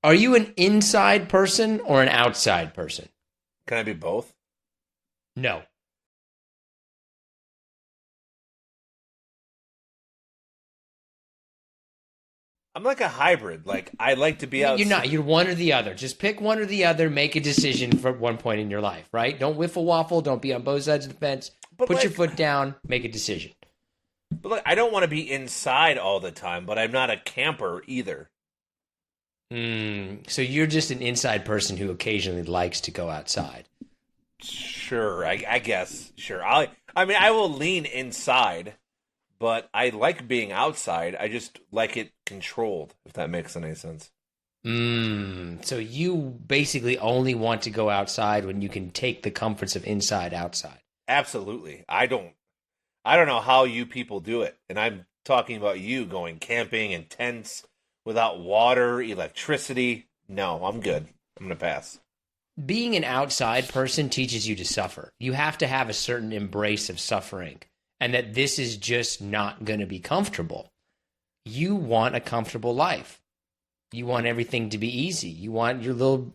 Are you an inside person or an outside person? Can I be both? No. I'm like a hybrid. Like I like to be You're outside. not. You're one or the other. Just pick one or the other. Make a decision for one point in your life, right? Don't whiffle waffle. Don't be on both sides of the fence. But Put your like, foot down. Make a decision. I don't want to be inside all the time, but I'm not a camper either. So you're just an inside person who occasionally likes to go outside. Sure, I guess. Sure. I mean, I will lean inside, but I like being outside. I just like it controlled, if that makes any sense. So you basically only want to go outside when you can take the comforts of inside outside. Absolutely. I don't know how you people do it. And I'm talking about you going camping in tents without water, electricity. No, I'm good. I'm going to pass. Being an outside person teaches you to suffer. You have to have a certain embrace of suffering and that this is just not going to be comfortable. You want a comfortable life. You want everything to be easy. You want your little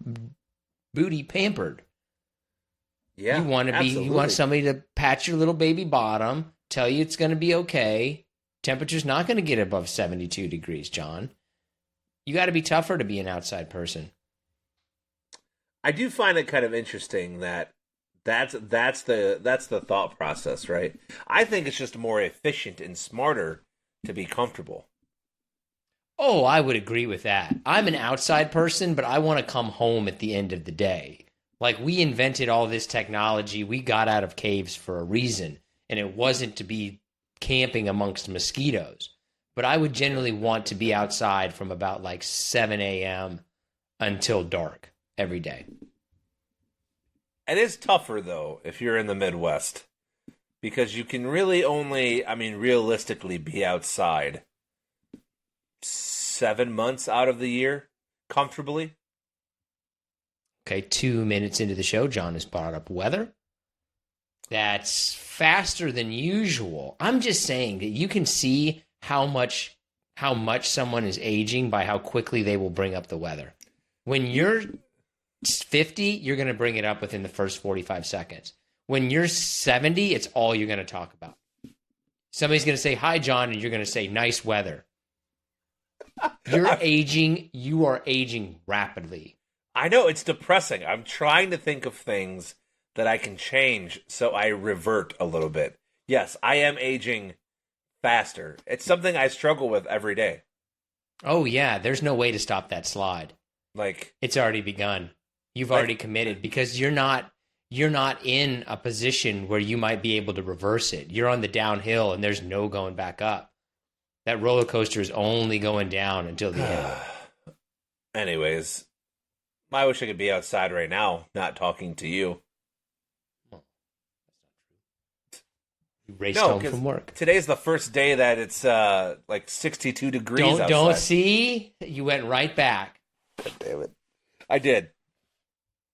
booty pampered. Yeah, you want to be, absolutely. you want somebody to pat your little baby bottom, tell you it's going to be okay. Temperature's not going to get above 72 degrees, John. You got to be tougher to be an outside person. I do find it kind of interesting that that's the thought process, right? I think it's just more efficient and smarter to be comfortable. Oh, I would agree with that. I'm an outside person, but I want to come home at the end of the day. Like, we invented all this technology. We got out of caves for a reason, and it wasn't to be camping amongst mosquitoes. But I would generally want to be outside from about like 7 a.m. until dark every day. It is tougher, though, if you're in the Midwest, because you can really only, I mean, realistically be outside 7 months out of the year comfortably. Okay, 2 minutes into the show, John has brought up weather. That's faster than usual. I'm just saying that you can see how much someone is aging by how quickly they will bring up the weather. When you're 50, you're going to bring it up within the first 45 seconds. When you're 70, it's all you're going to talk about. Somebody's going to say, "Hi, John," and you're going to say, "Nice weather." You're aging. You are aging rapidly. I know, it's depressing. I'm trying to think of things that I can change so I revert a little bit. Yes, I am aging faster. It's something I struggle with every day. Oh, yeah. There's no way to stop that slide. Like, it's already begun. You've already committed because you're not in a position where you might be able to reverse it. You're on the downhill and there's no going back up. That roller coaster is only going down until the end. Anyways, I wish I could be outside right now, not talking to you. You raced home from work. Today's the first day that it's like 62 degrees outside. Don't see? You went right back. God damn it. I did.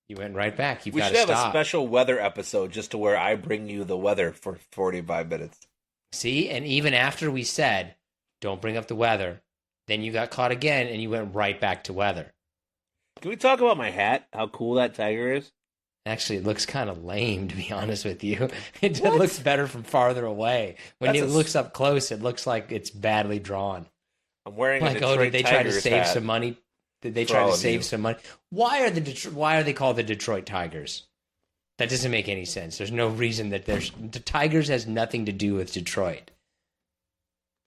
You went right back. We should have a special weather episode just to where I bring you the weather for 45 minutes. See? And even after we said, don't bring up the weather, then you got caught again and you went right back to weather. Can we talk about my hat? How cool that tiger is? Actually, it looks kind of lame, to be honest with you. It looks better from farther away. When it looks up close, it looks like it's badly drawn. I'm wearing like, a Detroit did they try to save hat some money? Did they try to save some money? Why are they called the Detroit Tigers? That doesn't make any sense. There's no reason that the Tigers has nothing to do with Detroit.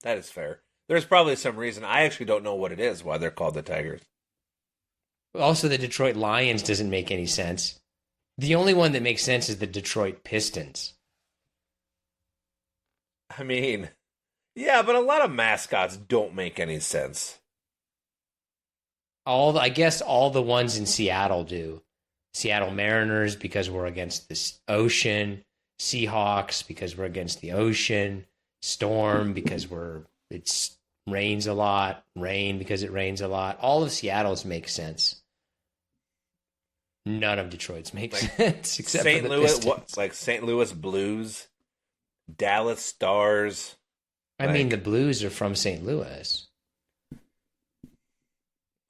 That is fair. There's probably some reason. I actually don't know what it is, why they're called the Tigers. Also, the Detroit Lions doesn't make any sense. The only one that makes sense is the Detroit Pistons. I mean, yeah, but a lot of mascots don't make any sense. I guess all the ones in Seattle do. Seattle Mariners because we're against the ocean. Seahawks because we're against the ocean. Storm because it rains a lot. Rain because it rains a lot. All of Seattle's make sense. None of Detroit's make sense except St. for the Louis, Pistons. like St. Louis Blues, Dallas Stars. I mean, the Blues are from St. Louis.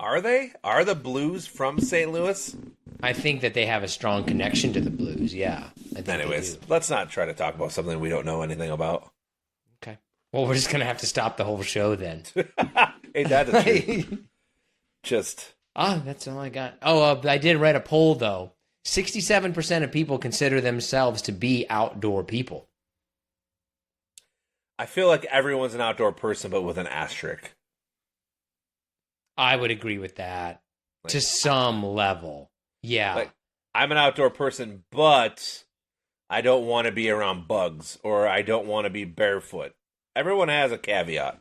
Are they? Are the Blues from St. Louis? I think that they have a strong connection to the Blues. Yeah. I think Anyways, they do. let's not try to talk about something we don't know anything about. Okay. Well, we're just gonna have to stop the whole show then. Ain't that the truth? Just. That's all I got. I did read a poll though. 67% of people consider themselves to be outdoor people. I feel like everyone's an outdoor person, but with an asterisk. I would agree with that to some level. Yeah. Like, I'm an outdoor person, but I don't want to be around bugs or I don't want to be barefoot. Everyone has a caveat.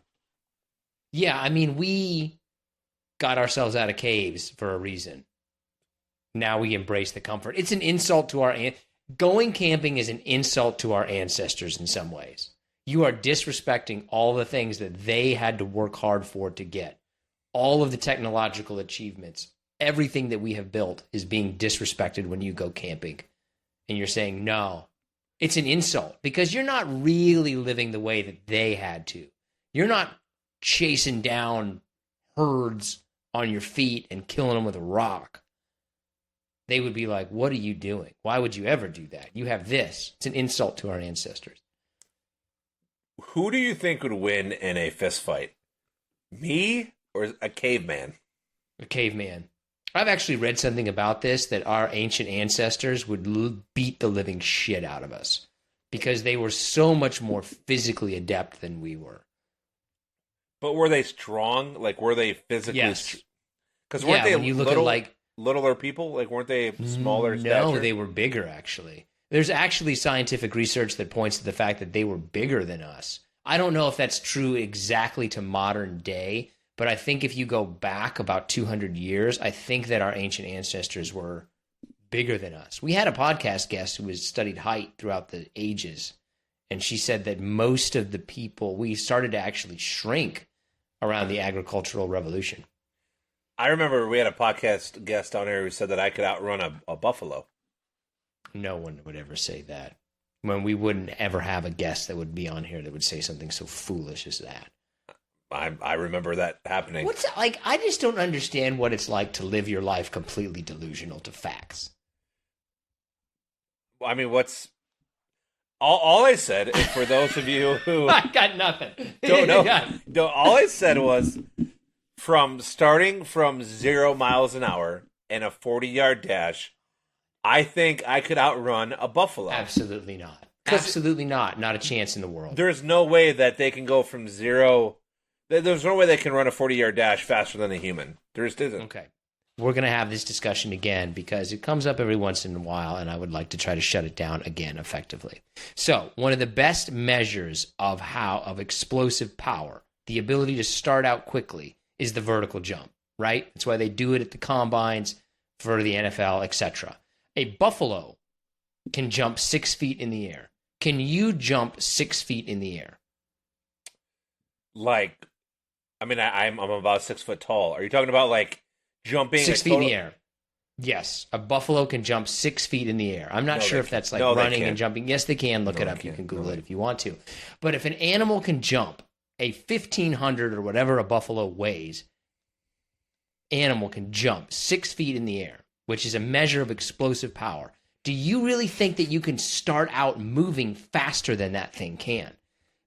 Yeah, I mean, we got ourselves out of caves for a reason. Now we embrace the comfort. It's an insult to going camping is an insult to our ancestors in some ways. You are disrespecting all the things that they had to work hard for to get. All of the technological achievements, everything that we have built is being disrespected when you go camping. And you're saying, no, it's an insult because you're not really living the way that they had to. You're not chasing down herds on your feet and killing them with a rock. They would be like, what are you doing? Why would you ever do that? You have this. It's an insult to our ancestors. Who do you think would win in a fist fight? Me or a caveman? A caveman. I've actually read something about this, that our ancient ancestors would beat the living shit out of us because they were so much more physically adept than we were. But were they strong? Like, were they physically? Yes. Because weren't they when you look at littler people? Like, weren't they smaller stature? No, they were bigger, actually. There's actually scientific research that points to the fact that they were bigger than us. I don't know if that's true exactly to modern day, but I think if you go back about 200 years, I think that our ancient ancestors were bigger than us. We had a podcast guest who has studied height throughout the ages, and she said that most of the people, we started to actually shrink around the agricultural revolution. I remember we had a podcast guest on here who said that I could outrun a buffalo. No one would ever say that. When we wouldn't ever have a guest that would be on here that would say something so foolish as that. I remember that happening. What's that, like? I just don't understand what it's like to live your life completely delusional to facts. I mean, what's all I said is for those of you who I got nothing. Don't know. All I said was starting from 0 miles an hour in a 40-yard dash, I think I could outrun a buffalo. Absolutely not. Absolutely not. Not a chance in the world. There's no way that they can go from zero. There's no way they can run a 40-yard dash faster than a human. There just isn't. Okay. We're going to have this discussion again because it comes up every once in a while, and I would like to try to shut it down again effectively. So, one of the best measures of explosive power, the ability to start out quickly, is the vertical jump, right? That's why they do it at the combines for the NFL, etc. A buffalo can jump 6 feet in the air. Can you jump 6 feet in the air? Like, I mean, I'm about 6 foot tall. Are you talking about like jumping 6 feet in the air? Yes, a buffalo can jump 6 feet in the air. I'm not sure if that's like running and jumping. Yes, they can. Look it up. You can Google it if you want to. But if an animal can jump a 1,500 or whatever a buffalo weighs, animal can jump 6 feet in the air, which is a measure of explosive power. Do you really think that you can start out moving faster than that thing can?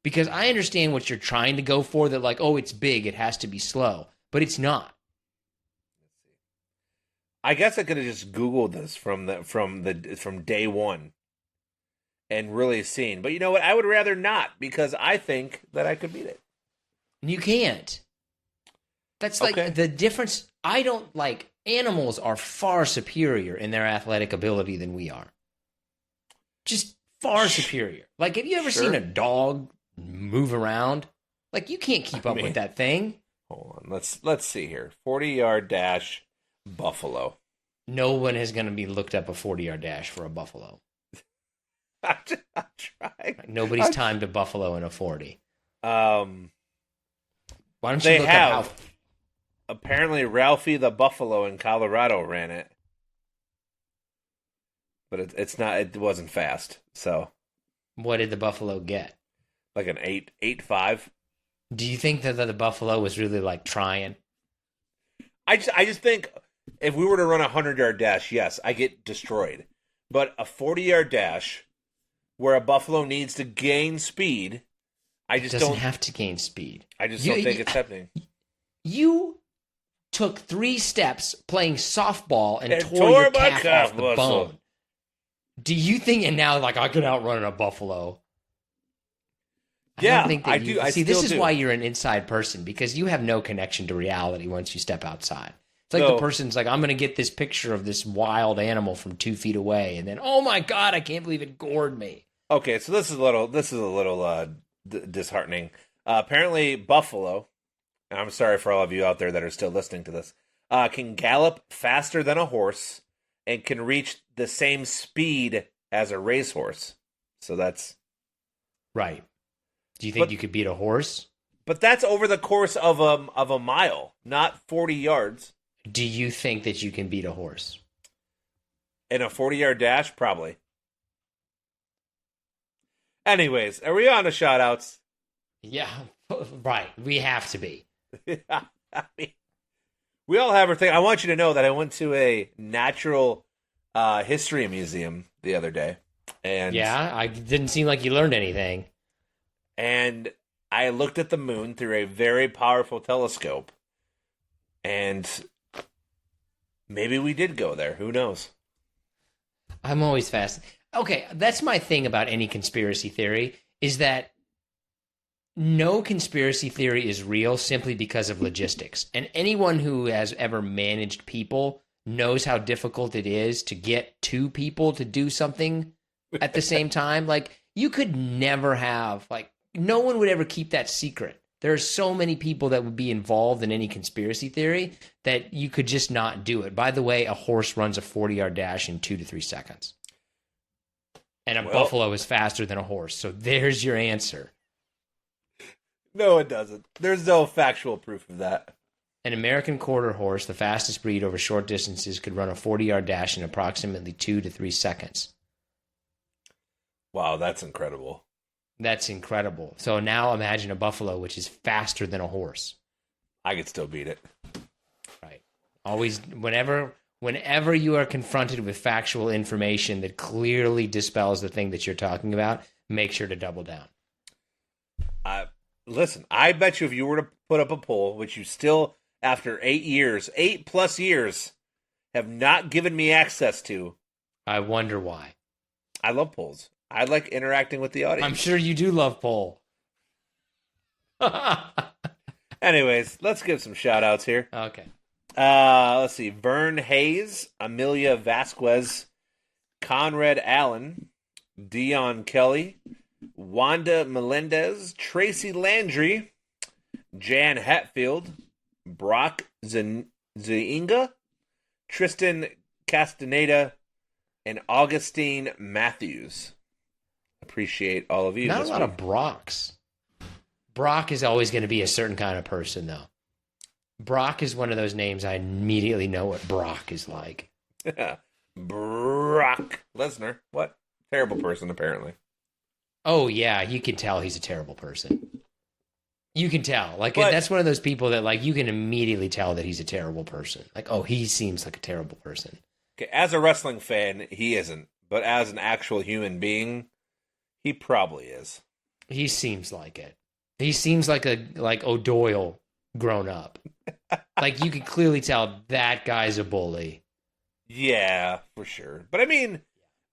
Because I understand what you're trying to go for, that like, oh, it's big, it has to be slow, but it's not. I guess I could have just Googled this from day one and really seen. But you know what? I would rather not, because I think that I could beat it. You can't. That's like the difference. I don't like, animals are far superior in their athletic ability than we are. Just far superior. Like, have you ever seen a dog move around? Like, you can't keep up with that thing. Hold on. Let's see here. 40-yard dash, buffalo. No one is going to be looked up a 40-yard dash for a buffalo. I'm trying. Like, nobody's timed a buffalo in a 40. Why don't you look up how... Apparently, Ralphie the Buffalo in Colorado ran it, but it's not. It wasn't fast. So, what did the buffalo get? Like an 8.5. Do you think that the buffalo was really like trying? I just think if we were to run a 100-yard dash, yes, I get destroyed. But a 40-yard dash where a buffalo needs to gain speed, I just doesn't don't have to gain speed. I just don't think it's happening. You took 3 steps playing softball and tore your calf off the bone. Do you think, and now like I could outrun a buffalo? Yeah, I do. See, this is why you're an inside person, because you have no connection to reality once you step outside. It's like the person's like, I'm going to get this picture of this wild animal from 2 feet away, and then, oh my God, I can't believe it gored me. Okay, so this is a little disheartening. Apparently, buffalo, and I'm sorry for all of you out there that are still listening to this, can gallop faster than a horse and can reach the same speed as a racehorse. So that's right. Do you think you could beat a horse? But that's over the course of a mile, not 40 yards. Do you think that you can beat a horse? In a 40-yard dash? Probably. Anyways, are we on to shout-outs? Yeah, right. We have to be. I mean, we all have our thing. I want you to know that I went to a natural history museum the other day. And yeah, I didn't seem like you learned anything. And I looked at the moon through a very powerful telescope. And maybe we did go there. Who knows? I'm always fascinated. Okay, that's my thing about any conspiracy theory, is that no conspiracy theory is real simply because of logistics. And anyone who has ever managed people knows how difficult it is to get 2 people to do something at the same time. Like, you could never have, like, no one would ever keep that secret. There are so many people that would be involved in any conspiracy theory that you could just not do it. By the way, a horse runs a 40-yard dash in 2 to 3 seconds. And a buffalo is faster than a horse. So there's your answer. No, it doesn't. There's no factual proof of that. An American quarter horse, the fastest breed over short distances, could run a 40-yard dash in approximately 2 to 3 seconds. Wow, that's incredible. That's incredible. So now imagine a buffalo, which is faster than a horse. I could still beat it. Right. Always, whenever you are confronted with factual information that clearly dispels the thing that you're talking about, make sure to double down. Listen, I bet you if you were to put up a poll, which you still, after 8+ years, have not given me access to. I wonder why. I love polls. I like interacting with the audience. I'm sure you do love poll. Anyways, let's give some shout-outs here. Okay. Let's see. Vern Hayes, Amelia Vasquez, Conrad Allen, Dion Kelly, Wanda Melendez, Tracy Landry, Jan Hatfield, Brock Zainga, Tristan Castaneda, and Augustine Matthews. Appreciate all of you. Not a lot of Brocks. Brock is always going to be a certain kind of person, though. Brock is one of those names I immediately know what Brock is like. Brock Lesnar. What? Terrible person, apparently. Oh, yeah. You can tell he's a terrible person. You can tell. Like, that's one of those people that, like, you can immediately tell that he's a terrible person. Like, oh, he seems like a terrible person. Okay, as a wrestling fan, he isn't. But as an actual human being, he probably is. He seems like it. He seems like O'Doyle grown up. Like, you can clearly tell that guy's a bully. Yeah, for sure. But I mean,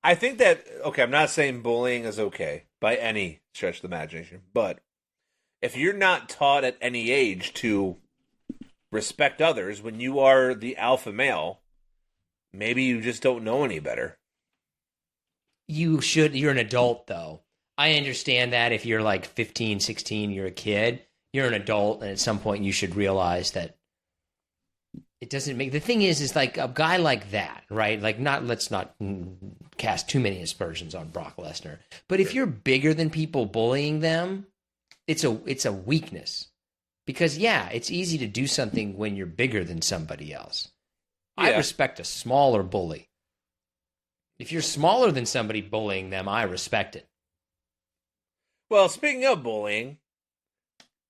I think that, okay, I'm not saying bullying is okay by any stretch of the imagination, but if you're not taught at any age to respect others when you are the alpha male, maybe you just don't know any better. You should. You're an adult, though. I understand that if you're like 15, 16, you're a kid, you're an adult, and at some point you should realize that it doesn't make... The thing is like a guy like that, right? Like, let's not cast too many aspersions on Brock Lesnar. But if you're bigger than people bullying them, it's a weakness. Because, yeah, it's easy to do something when you're bigger than somebody else. Yeah. I respect a smaller bully. If you're smaller than somebody bullying them, I respect it. Well, speaking of bullying,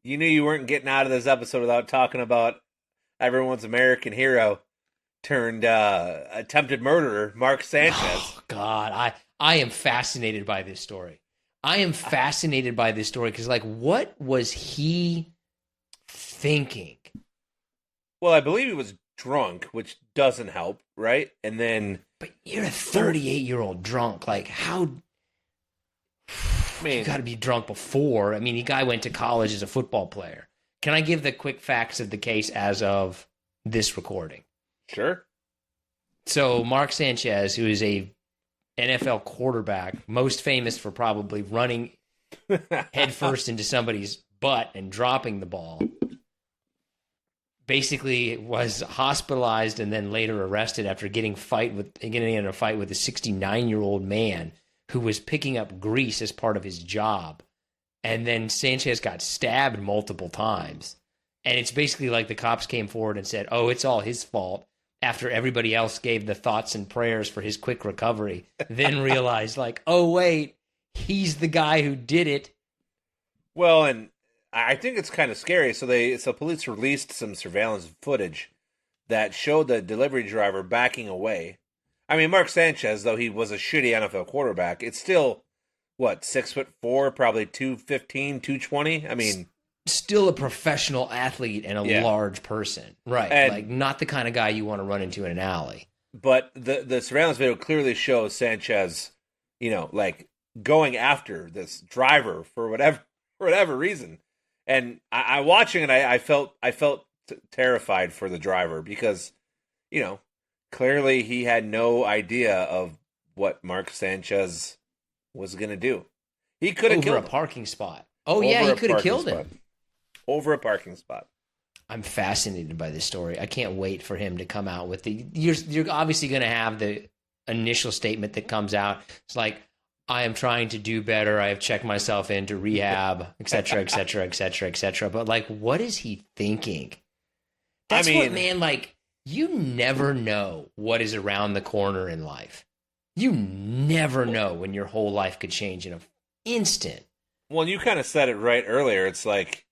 you knew you weren't getting out of this episode without talking about everyone's American hero turned attempted murderer, Mark Sanchez. Oh, God, I am fascinated by this story. I am fascinated by this story because, like, what was he thinking? Well, I believe he was drunk, which doesn't help, right? And then... But you're a 38-year-old drunk. Like, how... I mean, you got to be drunk before. I mean, the guy went to college as a football player. Can I give the quick facts of the case as of this recording? Sure. So Mark Sanchez, who is a NFL quarterback, most famous for probably running headfirst into somebody's butt and dropping the ball, basically was hospitalized and then later arrested after getting in a fight with a 69-year-old man who was picking up grease as part of his job. And then Sanchez got stabbed multiple times. And it's basically like the cops came forward and said, oh, it's all his fault, after everybody else gave the thoughts and prayers for his quick recovery, then realized, like, oh, wait, he's the guy who did it. Well, and I think it's kind of scary. So police released some surveillance footage that showed the delivery driver backing away. I mean, Mark Sanchez, though he was a shitty NFL quarterback, it's still, 6'4", probably 215, 220? I mean... Still a professional athlete and a large person. Right. And, like, not the kind of guy you want to run into in an alley. But the surveillance video clearly shows Sanchez, going after this driver for whatever reason. And I watching it, I felt terrified for the driver because, clearly he had no idea of what Mark Sanchez was going to do. He could have killed him. Over a parking spot. Oh, yeah, he could have killed him. Over a parking spot. I'm fascinated by this story. I can't wait for him to come out with you're obviously going to have the initial statement that comes out. It's like, I am trying to do better. I have checked myself into rehab, et cetera, et cetera, et cetera, et cetera. But, like, what is he thinking? That's what, man, like, you never know what is around the corner in life. You never know when your whole life could change in an instant. Well, you kind of said it right earlier. It's like,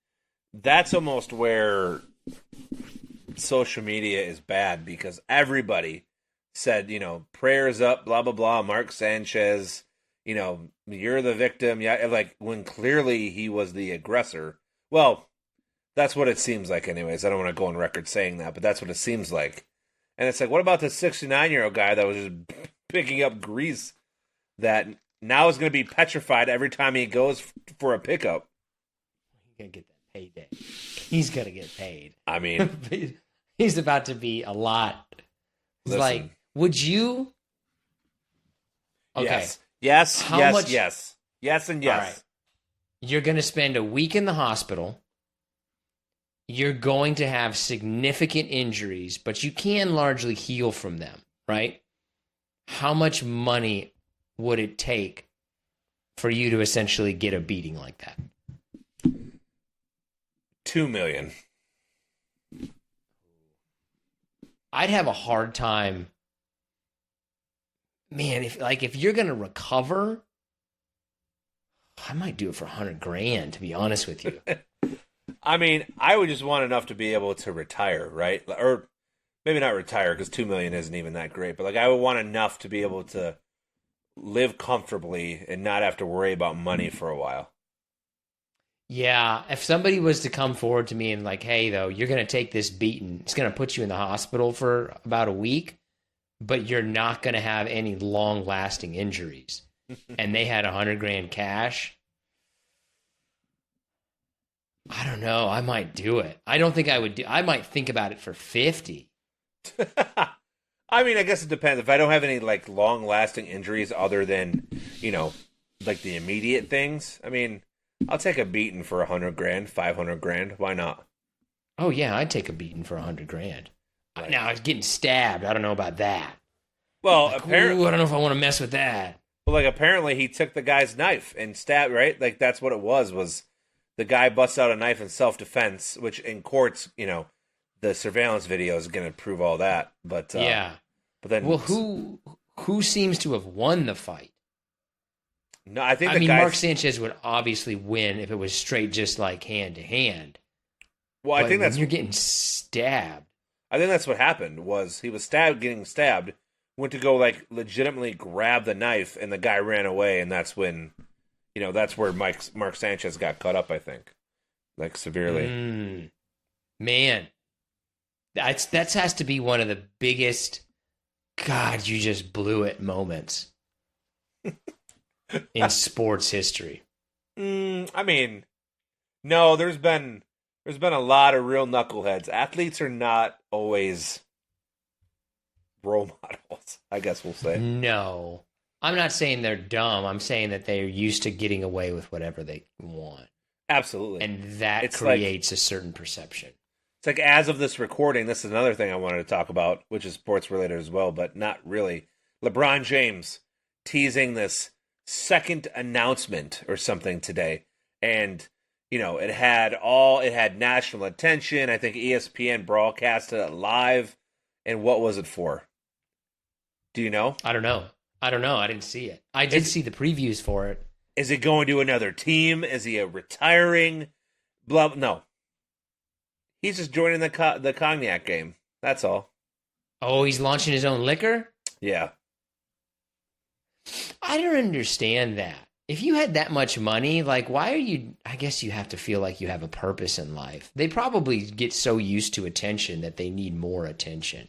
that's almost where social media is bad because everybody said, prayers up, blah, blah, blah, Mark Sanchez, you're the victim. Yeah, like, when clearly he was the aggressor. Well, that's what it seems like anyways. I don't want to go on record saying that, but that's what it seems like. And it's like, what about the 69-year-old guy that was just picking up grease that now is going to be petrified every time he goes for a pickup? He's going to get that payday. He's going to get paid. I mean... He's about to be a lot. It's like, would you... Okay. Yes, Yes, and yes. Right. You're going to spend a week in the hospital. You're going to have significant injuries, but you can largely heal from them, right? How much money would it take for you to essentially get a beating like that? $2 million. I'd have a hard time. Man, if you're going to recover, I might do it for $100,000, to be honest with you. I mean, I would just want enough to be able to retire, right? Or maybe not retire because $2 million isn't even that great, but, like, I would want enough to be able to live comfortably and not have to worry about money for a while. Yeah, if somebody was to come forward to me and, like, hey, though, you're going to take this beating, it's going to put you in the hospital for about a week, but you're not going to have any long-lasting injuries, and they had $100,000 cash, I don't know. I might do it. I don't think I would I might think about it for 50. I mean, I guess it depends. If I don't have any, like, long-lasting injuries other than, like, the immediate things, I mean, I'll take a beating for $100,000, $500,000. Why not? Oh yeah, I'd take a beating for $100,000. Right. Now, getting stabbed, I don't know about that. Well, like, apparently, I don't know if I want to mess with that. Well, like, apparently he took the guy's knife and stabbed. Right, like, that's what it was the guy busts out a knife in self-defense, which in courts, the surveillance video is going to prove all that. But yeah, but then, well, who seems to have won the fight? No, I think. Mark Sanchez would obviously win if it was straight, just like hand to hand. Well, I think that's you're getting stabbed. I think that's what happened. Was he was getting stabbed, went to go like legitimately grab the knife, and the guy ran away, and that's when, that's where Mark Sanchez got cut up. I think, like severely. Man, that has to be one of the biggest. God, you just blew it moments in sports history. I mean, no, there's been a lot of real knuckleheads. Athletes are not always role models, I guess we'll say. No, I'm not saying they're dumb. I'm saying that they're used to getting away with whatever they want. Absolutely. And that creates a certain perception. It's like, as of this recording, this is another thing I wanted to talk about, which is sports related as well, but not really. LeBron James teasing this second announcement or something today. And, it had national attention. I think ESPN broadcasted it live. And what was it for? Do you know? I don't know. I didn't see it. I did see the previews for it. Is it going to another team? Is he retiring? No. He's just joining the cognac game. That's all. Oh, he's launching his own liquor? Yeah. I don't understand that. If you had that much money, like, why are you... I guess you have to feel like you have a purpose in life. They probably get so used to attention that they need more attention.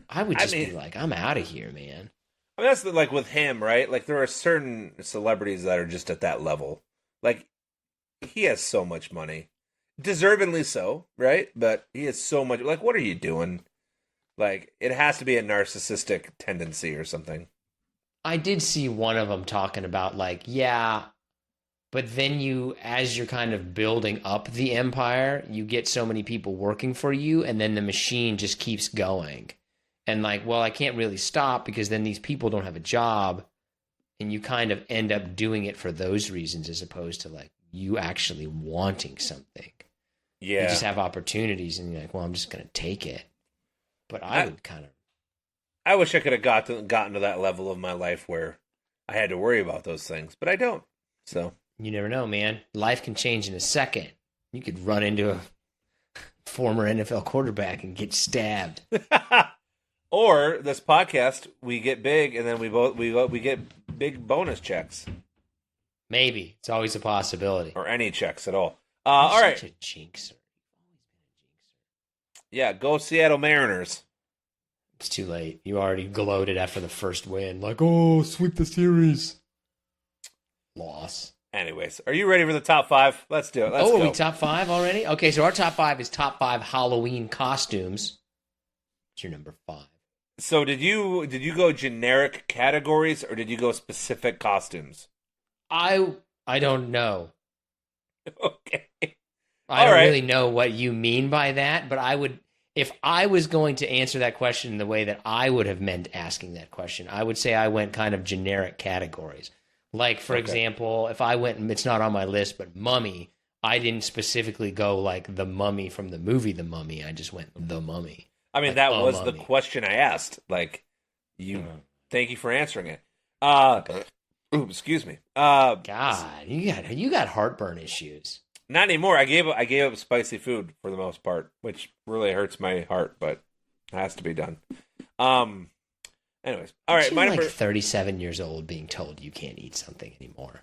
I would just be like, I'm out of here, man. I mean, that's like with him, right? Like, there are certain celebrities that are just at that level. Like, he has so much money. Deservedly so, right? But he has so much... Like, what are you doing? Like, it has to be a narcissistic tendency or something. I did see one of them talking about, like, yeah, but then as you're kind of building up the empire, you get so many people working for you, and then the machine just keeps going. And like, well, I can't really stop because then these people don't have a job, and you kind of end up doing it for those reasons as opposed to, like, you actually wanting something. Yeah. You just have opportunities, and you're like, well, I'm just going to take it. But I would kind of... I wish I could have gotten to that level of my life where I had to worry about those things, but I don't. So you never know, man. Life can change in a second. You could run into a former NFL quarterback and get stabbed. Or this podcast, we get big, and then we get big bonus checks. Maybe it's always a possibility, or any checks at all. All right, such a jinxer. Yeah, go Seattle Mariners. It's too late. You already gloated after the first win. Like, oh, sweep the series. Loss. Anyways, are you ready for the top five? Let's do it. Let's go. Are we top five already? Okay, so our top five is top 5 Halloween costumes. What's your number 5? So did you go generic categories or did you go specific costumes? I don't know. Okay. I don't really know what you mean by that, but I would... If I was going to answer that question in the way that I would have meant asking that question, I would say I went kind of generic categories. Like, for example, if I went, and it's not on my list, but Mummy, I didn't specifically go like the Mummy from the movie The Mummy. I just went the Mummy. I mean, like, that was the question I asked. Like, thank you for answering it. Excuse me. God, you got heartburn issues. Not anymore. I gave up spicy food for the most part, which really hurts my heart, but it has to be done. Anyways, all right. You're like 37 years old, being told you can't eat something anymore.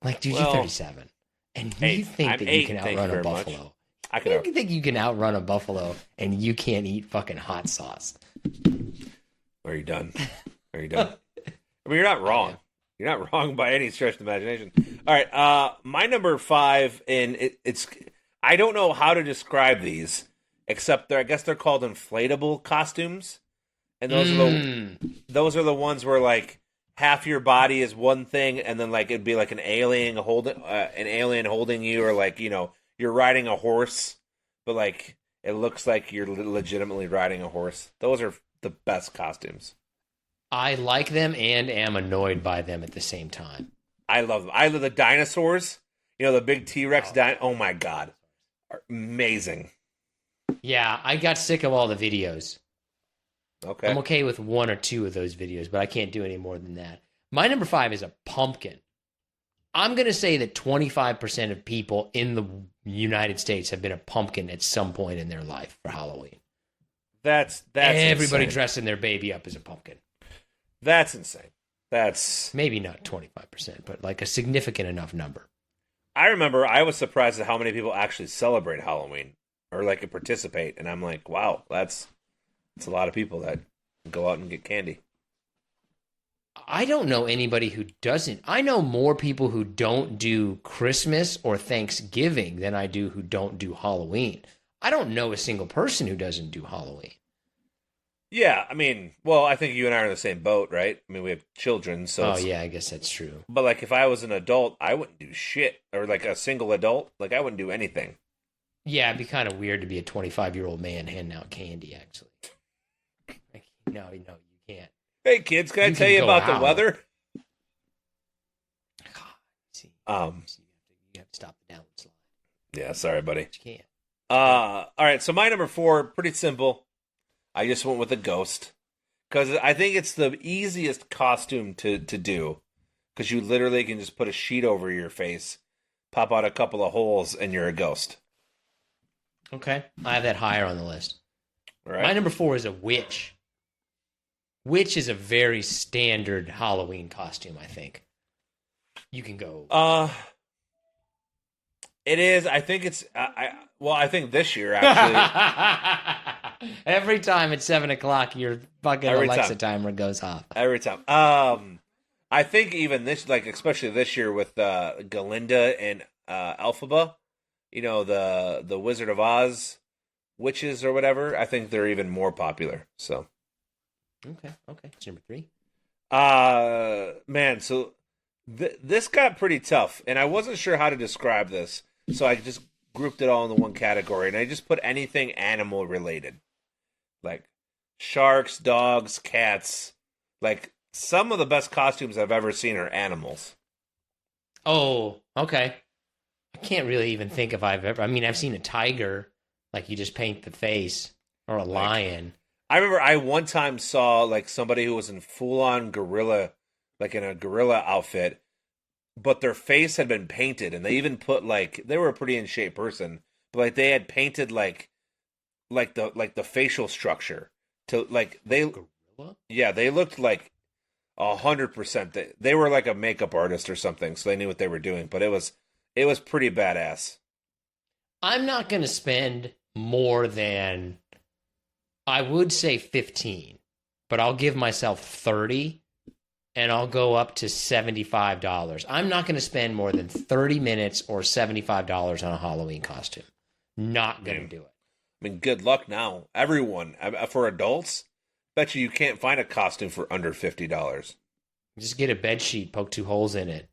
Like, dude, you're 37, and you think that you can outrun a buffalo. You think you can outrun a buffalo, and you can't eat fucking hot sauce. Are you done? I mean, you're not wrong. You're not wrong by any stretch of the imagination. All right, my number 5, and it's I don't know how to describe these, except I guess they're called inflatable costumes, and those are the ones where like half your body is one thing, and then like it'd be like an alien holding you, or like you're riding a horse, but like it looks like you're legitimately riding a horse. Those are the best costumes. I like them and am annoyed by them at the same time. I love them. I love the dinosaurs. The big T-Rex oh my God. Are amazing. Yeah, I got sick of all the videos. Okay. I'm okay with 1 or 2 of those videos, but I can't do any more than that. My number 5 is a pumpkin. I'm going to say that 25% of people in the United States have been a pumpkin at some point in their life for Halloween. That's everybody insane. dressing their baby up as a pumpkin. That's insane. That's maybe not 25%, but like a significant enough number. I remember I was surprised at how many people actually celebrate Halloween or like participate, and I'm like, wow, that's a lot of people that go out and get candy. I don't know anybody who doesn't. I know more people who don't do Christmas or Thanksgiving than I do who don't do Halloween. I don't know a single person who doesn't do Halloween. Yeah, I mean, well, I think you and I are in the same boat, right? I mean, we have children, so. Oh, yeah, I guess that's true. But like, if I was an adult, I wouldn't do shit, or like a single adult, like I wouldn't do anything. Yeah, it'd be kind of weird to be a 25-year-old man handing out candy. Actually, no, you can't. Hey, kids, can I tell you about the weather? See, you have to stop the downward slide. Yeah, sorry, buddy. But you can't. All right, so my number 4, pretty simple. I just went with a ghost because I think it's the easiest costume to do because you literally can just put a sheet over your face, pop out a couple of holes, and you're a ghost. Okay, I have that higher on the list. All right. My number 4 is a witch. Witch is a very standard Halloween costume, I think. You can go. It is. I think it's. I think this year actually. Every time at 7:00, your fucking Alexa timer goes off. Every time. I think even this, like especially this year with Galinda and Elphaba, you know, the Wizard of Oz witches or whatever. I think they're even more popular. So. Okay. It's number 3. Man, so this got pretty tough, and I wasn't sure how to describe this, so I just grouped it all into one category, and I just put anything animal related, like sharks, dogs, cats. Like some of the best costumes I've ever seen are animals. Oh, okay. I can't really even think if I've ever. I mean, I've seen a tiger, like you just paint the face, or a lion. I remember I one time saw like somebody who was in full-on gorilla, like in a gorilla outfit, but their face had been painted, and they even put like they were a pretty in shape person, but like they had painted like the facial structure to like they gorilla? Yeah, they looked like 100%. They were like a makeup artist or something, so they knew what they were doing, but it was pretty badass. I'm not going to spend more than, I would say 15, but I'll give myself 30 and I'll go up to $75. I'm not going to spend more than 30 minutes or $75 on a Halloween costume. Not going to do it. I mean, good luck now. Everyone, for adults, bet you can't find a costume for under $50. Just get a bed sheet, poke 2 holes in it.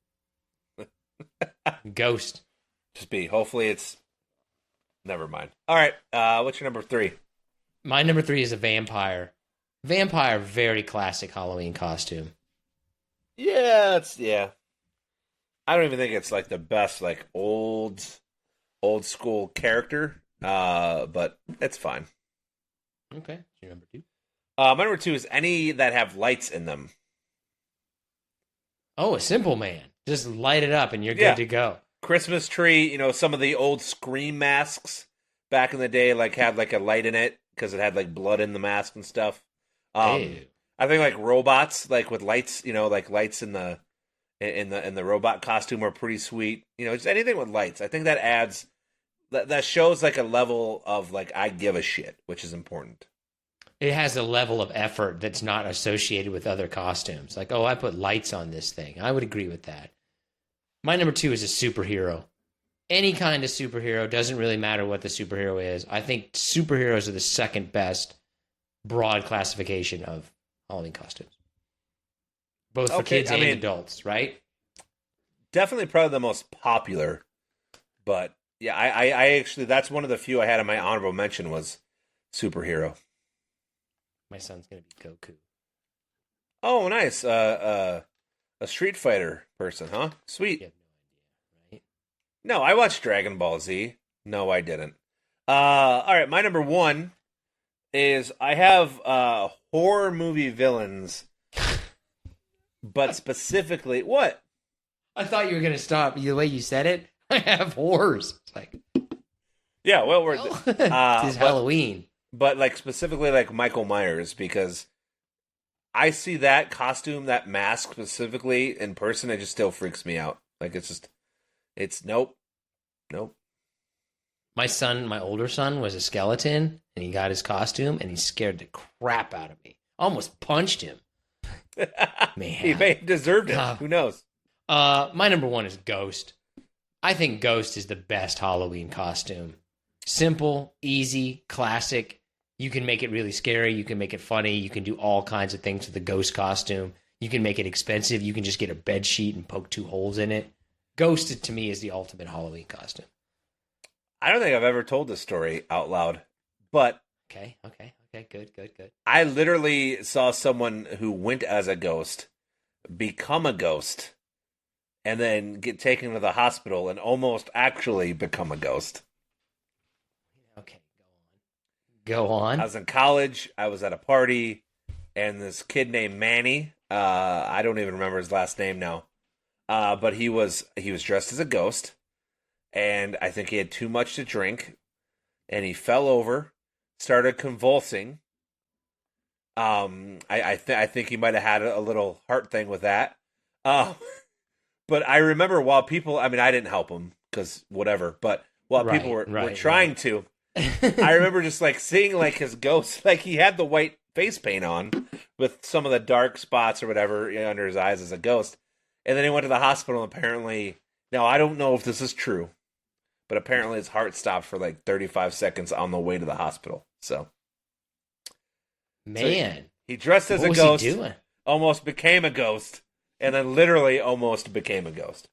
Ghost. Hopefully it's, never mind. All right, what's your number 3? My number 3 is a vampire. Vampire, very classic Halloween costume. Yeah, I don't even think it's like the best, like old school character, but it's fine. Okay, your number 2. My number 2 is any that have lights in them. Oh, a simple man. Just light it up and you're good to go. Christmas tree, you know, some of the old Scream masks back in the day, like had like a light in it because it had like blood in the mask and stuff. I think like robots, like with lights, you know, like lights in the robot costume are pretty sweet. You know, just anything with lights. I think that adds that shows like a level of like I give a shit, which is important. It has a level of effort that's not associated with other costumes. Like, oh, I put lights on this thing. I would agree with that. My number 2 is a superhero. Any kind of superhero, doesn't really matter what the superhero is. I think superheroes are the second best broad classification of Halloween costumes. Both for kids and adults, right? Definitely probably the most popular. But yeah, I actually, that's one of the few I had in my honorable mention was superhero. My son's going to be Goku. Oh, nice. A Street Fighter person, huh? Sweet. You have no idea, right? No, I watched Dragon Ball Z. No, I didn't. All right, my number 1 is I have horror movie villains, but specifically, what? I thought you were going to stop. The way you said it, I have horrors. It's like, yeah, well, we're it's Halloween. but like specifically like Michael Myers, because I see that costume, that mask specifically in person, it just still freaks me out. Like it's nope. My older son was a skeleton, and he got his costume, and he scared the crap out of me. Almost punched him. Man. He may have deserved it. Who knows? My number one is Ghost. I think Ghost is the best Halloween costume. Simple, easy, classic. You can make it really scary. You can make it funny. You can do all kinds of things with the Ghost costume. You can make it expensive. You can just get a bed sheet and poke 2 holes in it. Ghost, to me, is the ultimate Halloween costume. I don't think I've ever told this story out loud, but Okay, good. I literally saw someone who went as a ghost become a ghost and then get taken to the hospital and almost actually become a ghost. Okay, go on. I was in college. I was at a party, and this kid named Manny, I don't even remember his last name now, but he was dressed as a ghost, and I think he had too much to drink, and he fell over, started convulsing. I think he might have had a little heart thing with that. But I remember while people, I mean, I didn't help him because whatever, but while people were trying to, I remember just like seeing like his ghost, like he had the white face paint on with some of the dark spots or whatever under his eyes as a ghost. And then he went to the hospital, and apparently, now I don't know if this is true, but apparently his heart stopped for like 35 seconds on the way to the hospital. So, man, he dressed as a ghost, what was he doing? Almost became a ghost, and then literally almost became a ghost.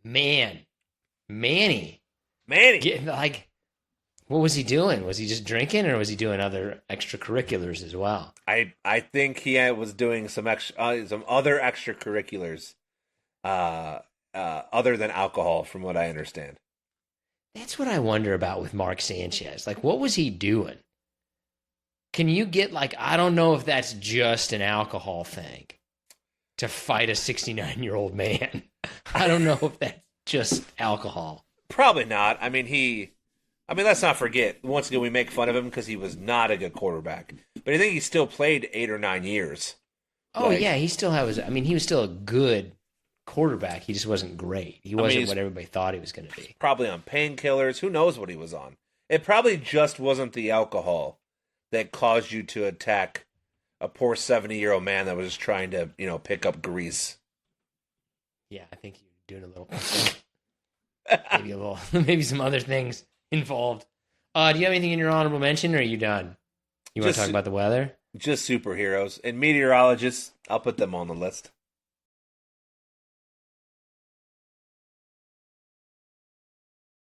Manny. Like, what was he doing? Was he just drinking, or was he doing other extracurriculars as well? I think he was doing some other extracurriculars, other than alcohol, from what I understand. That's what I wonder about with Mark Sanchez. Like, what was he doing? Can you get, like, I don't know if that's just an alcohol thing to fight a 69-year-old man. I don't know if that's just alcohol. Probably not. I mean, let's not forget, once again, we make fun of him because he was not a good quarterback. But I think he still played 8 or 9 years. Oh, yeah, he still was. I mean, he was still a good quarterback. He just wasn't great. He wasn't what everybody thought he was going to be. Probably on painkillers. Who knows what he was on? It probably just wasn't the alcohol that caused you to attack a poor 70-year-old man that was just trying to, pick up grease. Yeah, I think you're doing a little, maybe some other things involved. Do you have anything in your honorable mention, or are you done? You want to talk about the weather? Just superheroes and meteorologists. I'll put them on the list.